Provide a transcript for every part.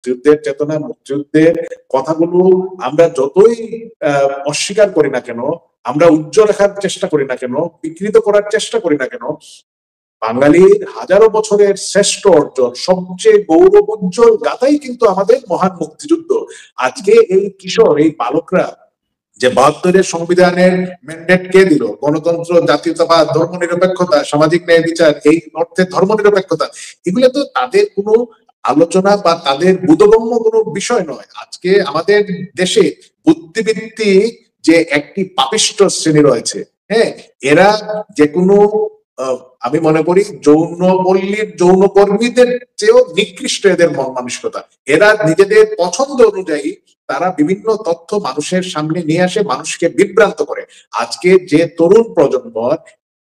মুক্তিযুদ্ধের চেতনা, মুক্তিযুদ্ধের কথাগুলো আমরা যতই অস্বীকার করি না কেন, আমরা উজ্জ্বল রাখার চেষ্টা করি না কেন, বিকৃত করার চেষ্টা করি না কেন, বাঙালির হাজারো বছরের শ্রেষ্ঠ অর্জন, সবচেয়ে গৌরব উজ্জ্বল গাথাই কিন্তু আমাদের মহান মুক্তিযুদ্ধ। আজকে এই কিশোর, এই বালকরা যে 72-এর সংবিধানের ম্যান্ডেট কে দিল, গণতন্ত্র, জাতীয়তাবাদ, ধর্মনিরপেক্ষতা, সামাজিক ন্যায় বিচার, এই অর্থে ধর্মনিরপেক্ষতা, এগুলো তো তাদের কোনো আলোচনা বা তাদের বোধগম্য কোনো বিষয় নয়। আজকে আমাদের দেশে বুদ্ধিবৃত্তিক যে একটি পাপিষ্ঠ শ্রেণী রয়েছে, হ্যাঁ, এরা যে কোনো আমি মনে করি যৌনপল্লীর যৌনকর্মীদের চেয়েও নিকৃষ্ট এদের মন মানসিকতা। এরা নিজেদের পছন্দ অনুযায়ী তারা বিভিন্ন তথ্য মানুষের সামনে নিয়ে আসে, মানুষকে বিভ্রান্ত করে। আজকে যে তরুণ প্রজন্ম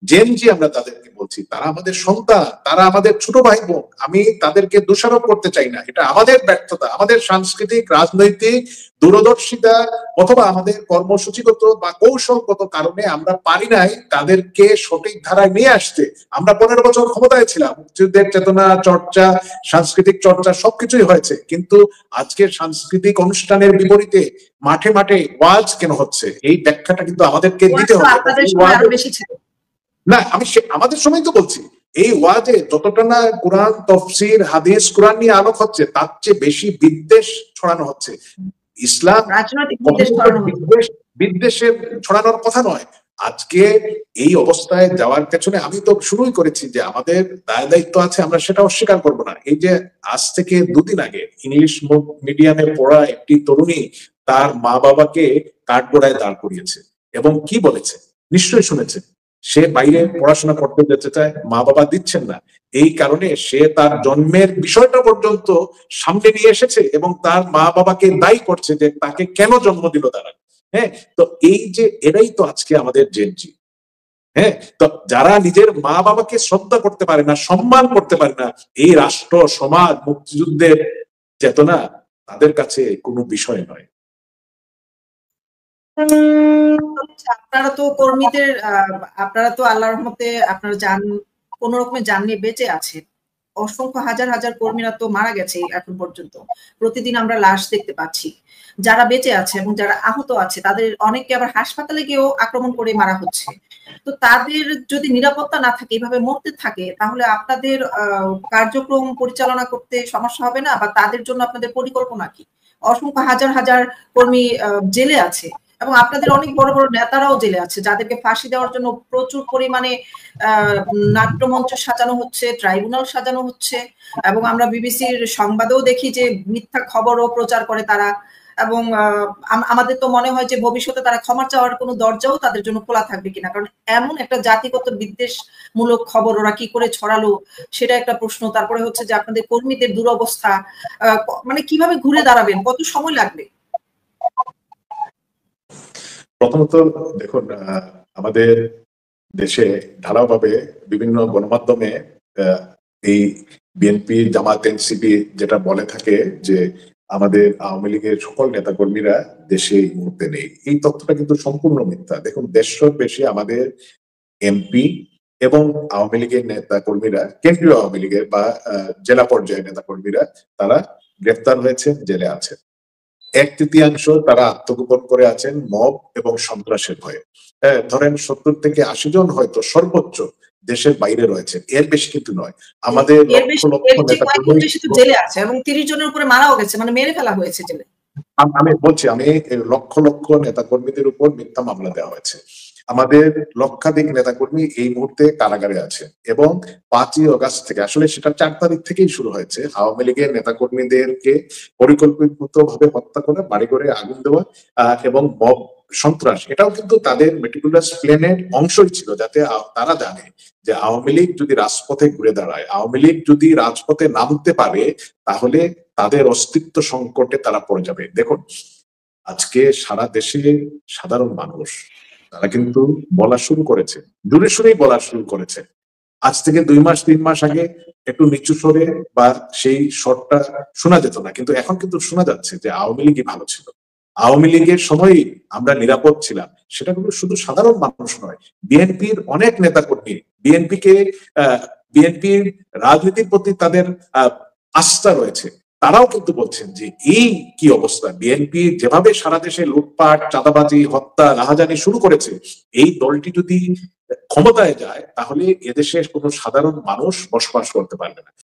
জেনজি আমরা তাদেরকে বলছি, তারা আমাদের সন্তান, তারা আমাদের ছোট ভাই বোন। আমি তাদেরকে দোষারোপ করতে চাই না, এটা আমাদের ব্যর্থতা, আমাদের সাংস্কৃতিক রাজনৈতিক দূরদর্শিতা অথবা আমাদের কর্মসূচিগত বা কৌশলগত কারণে আমরা পারি নাই তাদেরকে সঠিক ধারায় নিয়ে আসতে। আমরা 15 বছর ক্ষমতায় ছিলাম, মুক্তিযুদ্ধের চেতনা চর্চা, সাংস্কৃতিক চর্চা সবকিছুই হয়েছে, কিন্তু আজকের সাংস্কৃতিক অনুষ্ঠানের বিপরীতে মাঠে মাঠে ওয়াজ কেন হচ্ছে, এই ব্যাখ্যাটা কিন্তু আমাদেরকে দিতে হবে। না, আমি আমাদের সময় তো বলছি, এই ওয়াজে যতটা না কোরআন তফসির হাদিস কোরআন নিয়ে আলোক হচ্ছে, তার চেয়ে বেশি বিদ্বেষ ছড়ানো হচ্ছে। ইসলাম বিদ্বেষের ছড়ানোর কথা নয়। আজকে এই অবস্থায় যাওয়ার পেছনে আমি তো শুরুই করেছি যে আমাদের দায় দায়িত্ব আছে, আমরা সেটা অস্বীকার করবো না। এই যে আজ থেকে 2 দিন আগে ইংলিশ মিডিয়ামে পড়া একটি তরুণী তার মা বাবাকে কাঠগড়ায় দাঁড় করিয়েছে এবং কি বলেছে নিশ্চয়ই শুনেছে। সে বাইরে পড়াশোনা করতে যেতে চায়, মা বাবা দিচ্ছেন না, এই কারণে সে তার জন্মের বিষয়টা পর্যন্ত সামনে নিয়ে এসেছে এবং তার মা বাবাকে দায়ী করছে যে তাকে কেন জন্ম দিল তারা। হ্যাঁ, তো এই যে এরাই তো আজকে আমাদের জেনজি। হ্যাঁ, তো যারা নিজের মা বাবাকে শ্রদ্ধা করতে পারে না, সম্মান করতে পারে না, এই রাষ্ট্র সমাজ মুক্তিযুদ্ধের চেতনা তাদের কাছে কোনো বিষয় নয়। আপনারা তো কর্মীদের, আপনারা তো আল্লাহর রহমতে আপনারা জান কোন রকমের জান নিয়ে বেঁচে আছেন। অসংখ্য হাজার হাজার কর্মীরা তো মারা গেছে এখন পর্যন্ত, প্রতিদিন আমরা লাশ দেখতে পাচ্ছি। যারা বেঁচে আছে এবং যারা আহত আছে তাদের অনেককে আবার হাসপাতালে গিয়েও আক্রমণ করে মারা হচ্ছে। তো তাদের যদি নিরাপত্তা না থাকে, এভাবে মরতে থাকে, তাহলে আপনাদের কার্যক্রম পরিচালনা করতে সমস্যা হবে না? বা তাদের জন্য আপনাদের পরিকল্পনা কি? অসংখ্য হাজার হাজার কর্মী জেলে আছে এবং আপনাদের অনেক বড় বড় নেতারাও জেলে আছে, যাদেরকে ফাঁসি দেওয়ার জন্য প্রচুর পরিমাণে নাট্যমঞ্চ সাজানো হচ্ছে, ট্রাইব্যুনাল সাজানো হচ্ছে, এবং আমরা বিবিসির সংবাদেও দেখি যে মিথ্যা খবরও প্রচার করে তারা। এবং আমাদের তো মনে হয় যে ভবিষ্যতে তারা ক্ষমা চাওয়ার কোনো দরজাও তাদের জন্য খোলা থাকবে কিনা, কারণ এমন একটা জাতিগত বিদ্বেষমূলক খবর ওরা কি করে ছড়ালো সেটা একটা প্রশ্ন। তারপরে হচ্ছে যে আপনাদের কর্মীদের দুরবস্থা, মানে কিভাবে ঘুরে দাঁড়াবেন, কত সময় লাগবে? প্রথমত দেখুন, আমাদের দেশে ঢালাওভাবে বিভিন্ন গণমাধ্যমে এই বিএনপি জামাত এনসিপি যেটা বলে থাকে যে আমাদের আওয়ামী লীগের সকল নেতাকর্মীরা দেশে এই মুহূর্তে নেই, এই তথ্যটা কিন্তু সম্পূর্ণ মিথ্যা। দেখুন, 150 বেশি আমাদের এমপি এবং আওয়ামী লীগের নেতাকর্মীরা, কেন্দ্রীয় আওয়ামী লীগের বা জেলা পর্যায়ের নেতাকর্মীরা তারা গ্রেফতার হয়েছে, জেলে আছে। 1/3 তারা আত্মগোপন করে আছেন মব এবং সন্ত্রাসের ভয়ে। ধরেন 70 থেকে 80 জন হয়তো সর্বোচ্চ দেশের বাইরে রয়েছে, এর বেশি কিন্তু নয়। আমাদের লক্ষ লক্ষ নেতাকর্মী জেলে আছে এবং 30 জনের উপরে মারাও গেছে, মানে মেরে ফেলা হয়েছে জেলে। আমি বলছি, আমি লক্ষ লক্ষ নেতাকর্মীদের উপর মিথ্যা মামলা দেওয়া হয়েছে। আমাদের লক্ষাধিক নেতাকর্মী এই মুহূর্তে কারাগারে আছে এবং 5ই আগস্ট থেকে, আসলে সেটা 4 তারিখ থেকেই শুরু হয়েছে, আওয়ামী লীগের নেতাকর্মীদেরকে পরিকল্পিতভাবে হত্যা করে বাড়িঘরে আগুন দেওয়া এবং মব সন্ত্রাস, এটাও কিন্তু তাদের মেটিকুলাস প্ল্যানের অংশই ছিল, যাতে তারা জানে যে আওয়ামী লীগ যদি রাজপথে ঘুরে দাঁড়ায়, আওয়ামী লীগ যদি রাজপথে নামতে পারে, তাহলে তাদের অস্তিত্ব সংকটে তারা পড়ে যাবে। দেখুন, আজকে সারা দেশে সাধারণ মানুষ তারা কিন্তু বলা শুরু করেছে, জোরে সুরেই বলা শুরু করেছে। আজ থেকে 2 মাস 3 মাস আগে একটু নিচু স্বরে বা সেই স্বরটা শোনা যেত না, কিন্তু এখন কিন্তু শোনা যাচ্ছে যে আওয়ামী লীগই ভালো ছিল, আওয়ামী লীগের সময়ই আমরা নিরাপদ ছিলাম। সেটা কিন্তু শুধু সাধারণ মানুষ নয়, বিএনপির অনেক নেতাকর্মী, বিএনপির রাজনীতির প্রতি তাদের আস্থা রয়েছে, তারাও কিন্তু বলছেন যে এই কি অবস্থা, বিএনপি যেভাবে সারা দেশে লুটপাট, চাঁদাবাজি, হত্যা, রাহাজানি শুরু করেছে, এই দলটি যদি ক্ষমতায় যায় তাহলে এদেশে কোনো সাধারণ মানুষ বসবাস করতে পারবে না।